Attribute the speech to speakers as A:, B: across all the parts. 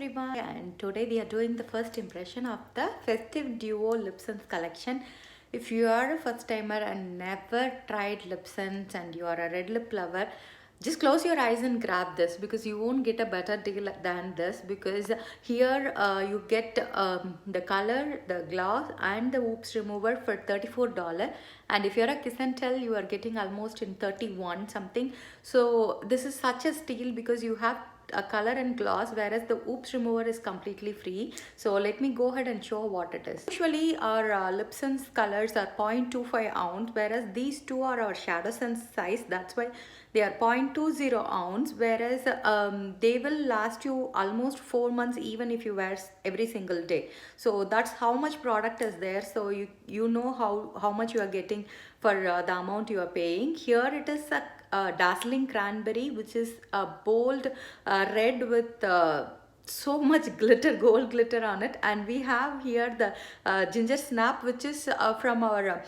A: everyone, and today we are doing the first impression of the Festive Duo Lip Sense collection. If you are a first timer and never tried lip sense and you are a red lip lover, just close your eyes and grab this because you won't get a better deal than this, because here you get the color, the gloss and the oops remover for $34, and if you're a kiss and tell you are getting almost in 31 something. So this is such a steal because you have a color and gloss, whereas the oops remover is completely free. So let me go ahead and show what it is. Usually our lip sense colors are 0.25 ounce, whereas these two are our shadow sense size. That's why they are 0.20 ounce, whereas they will last you almost 4 months even if you wear every single day. So that's how much product is there. So you know how much you are getting for the amount you are paying. Here it is a dazzling cranberry, which is a bold red with so much glitter, gold glitter on it. And we have here the ginger snap, which is from our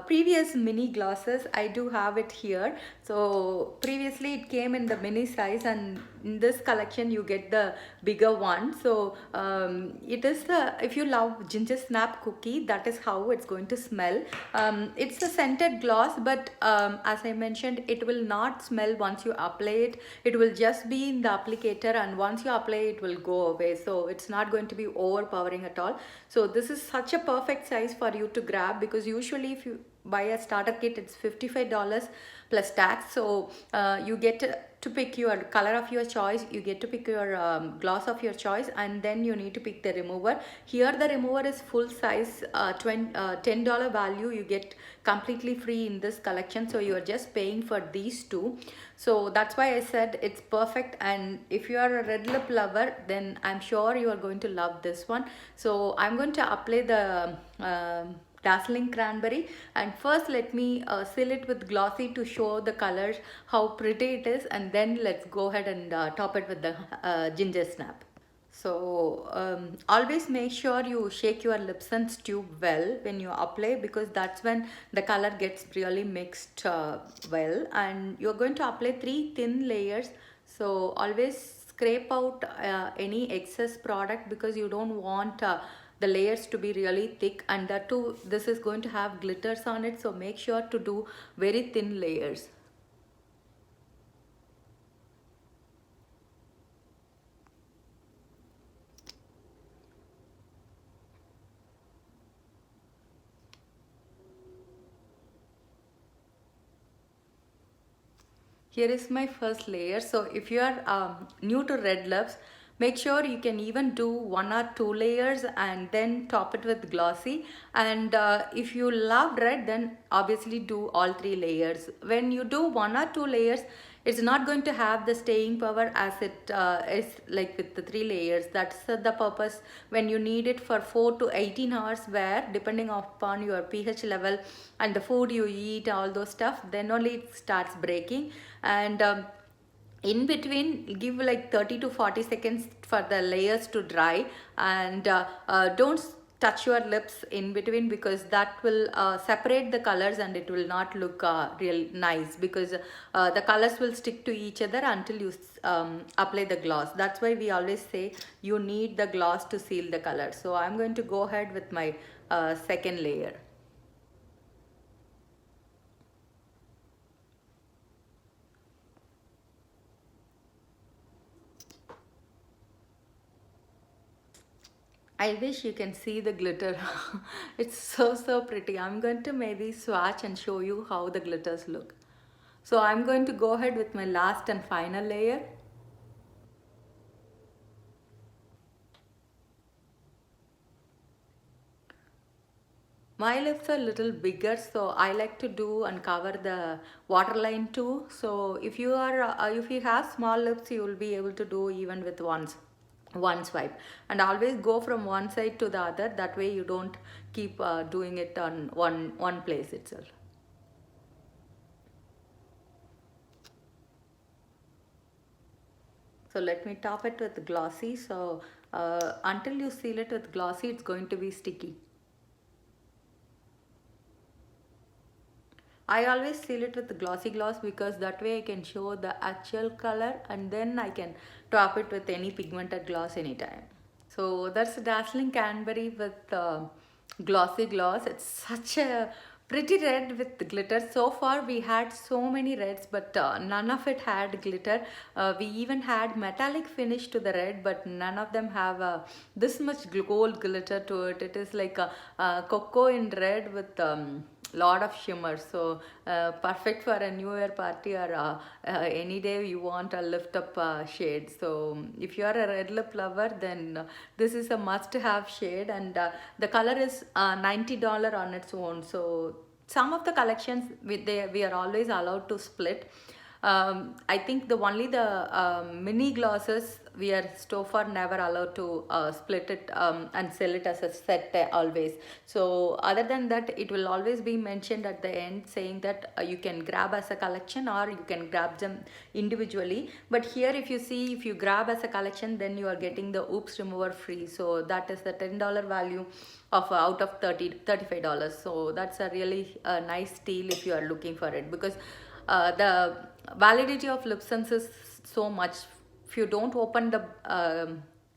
A: previous mini glosses. I do have it here. So previously it came in the mini size, and in this collection you get the bigger one. So it is if you love ginger snap cookie, that is how it's going to smell. It's a scented gloss, but as I mentioned, it will not smell once you apply it. It will just be in the applicator, and once you apply it will go away. So it's not going to be overpowering at all. So this is such a perfect size for you to grab, because usually if you buy a starter kit it's $55 plus tax. So you get to pick your color of your choice, you get to pick your gloss of your choice, and then you need to pick the remover. Here the remover is full size, $10 value. You get completely free in this collection, so you are just paying for these two. So that's why I said it's perfect. And if you are a red lip lover, then I'm sure you are going to love this one. So I'm going to apply the dazzling cranberry, and first let me seal it with glossy to show the colors how pretty it is, and then let's go ahead and top it with the ginger snap. So always make sure you shake your lip sense tube well when you apply, because that's when the color gets really mixed well. And you're going to apply 3 thin layers. So always scrape out any excess product, because you don't want the layers to be really thick, and that too this is going to have glitters on it. So make sure to do very thin layers. Here is my first layer. So if you are new to red lips, make sure you can even do 1 or 2 layers and then top it with glossy. And if you love red, then obviously do all 3 layers. When you do 1 or 2 layers, it's not going to have the staying power as it is like with the 3 layers. That's the purpose. When you need it for 4 to 18 hours, where depending upon your pH level and the food you eat, all those stuff, then only it starts breaking. And in between, give like 30 to 40 seconds for the layers to dry. And don't touch your lips in between, because that will separate the colors and it will not look real nice, because the colors will stick to each other until you apply the gloss. That's why we always say you need the gloss to seal the color. So I'm going to go ahead with my second layer. I wish you can see the glitter. It's so pretty. I'm going to maybe swatch and show you how the glitters look. So I'm going to go ahead with my last and final layer. My lips are a little bigger, so I like to do and cover the waterline too. So if you have small lips, you will be able to do even with one swipe. And always go from one side to the other. That way you don't keep doing it on one place itself. So let me top it with glossy. So until you seal it with glossy, it's going to be sticky. I always seal it with the glossy gloss because that way I can show the actual color and then I can top it with any pigmented gloss anytime. So that's Dazzling Cranberry with glossy gloss. It's such a pretty red with glitter. So far we had so many reds, but none of it had glitter. We even had metallic finish to the red, but none of them have this much gold glitter to it. It is like a cocoa in red with lot of shimmer. So perfect for a new year party or any day you want a lift up shade. So if you are a red lip lover, then this is a must have shade, and the color is $90 on its own. So some of the collections we are always allowed to split. I think the mini glosses we are so far never allowed to split it and sell it as a set always. So other than that, it will always be mentioned at the end saying that you can grab as a collection or you can grab them individually. But here if you see, if you grab as a collection, then you are getting the oops remover free. So that is the $10 value of out of $35. So that's a really nice deal if you are looking for it, because the validity of LipSense is so much. If you don't open the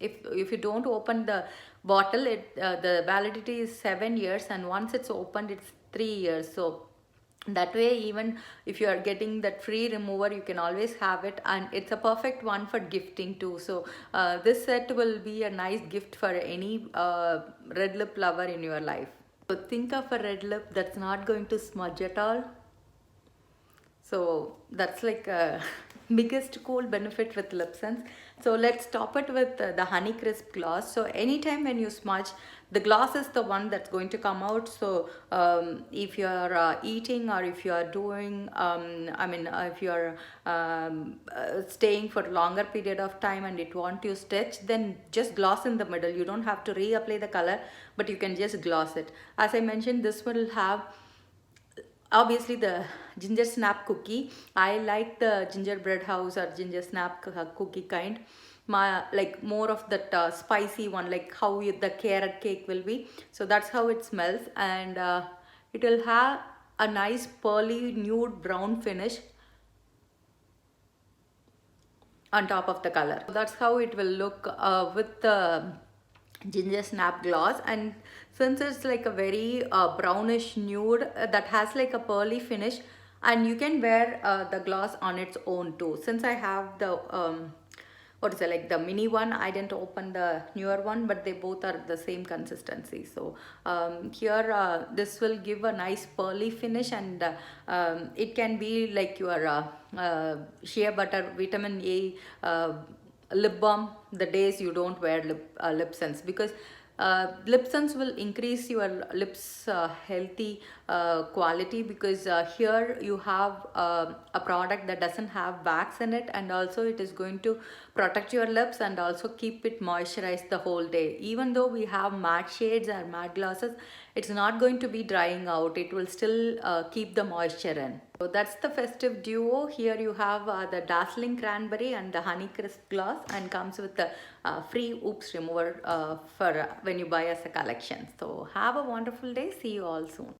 A: if you don't open the bottle, the validity is 7 years, and once it's opened it's 3 years. So that way, even if you are getting that free remover, you can always have it, and it's a perfect one for gifting too. So this set will be a nice gift for any red lip lover in your life. So think of a red lip that's not going to smudge at all. So that's like a biggest cool benefit with LipSense. So let's top it with the Honeycrisp gloss. So anytime when you smudge, the gloss is the one that's going to come out. So if you're eating, or if you are doing, if you're staying for a longer period of time and it want to stretch, then just gloss in the middle. You don't have to reapply the color, but you can just gloss it. As I mentioned, this will have obviously the ginger snap cookie. I like the gingerbread house or ginger snap cookie kind. Like more of that spicy one, like how the carrot cake will be. So that's how it smells, and it will have a nice pearly nude brown finish on top of the color. So that's how it will look with the ginger snap gloss. And since it's like a very brownish nude that has like a pearly finish, and you can wear the gloss on its own too. Since I have the what is it, like the mini one, I didn't open the newer one, but they both are the same consistency. So here this will give a nice pearly finish, and it can be like your shea butter vitamin A lip balm the days you don't wear LipSense, because LipSense will increase your lips healthy quality, because here you have a product that doesn't have wax in it, and also it is going to protect your lips and also keep it moisturized the whole day. Even though we have matte shades or matte glosses, it's not going to be drying out. It will still keep the moisture in. So that's the festive duo. Here you have the Dazzling Cranberry and the Honeycrisp gloss, and comes with the free oops remover for when you buy as a collection. So have a wonderful day. See you all soon.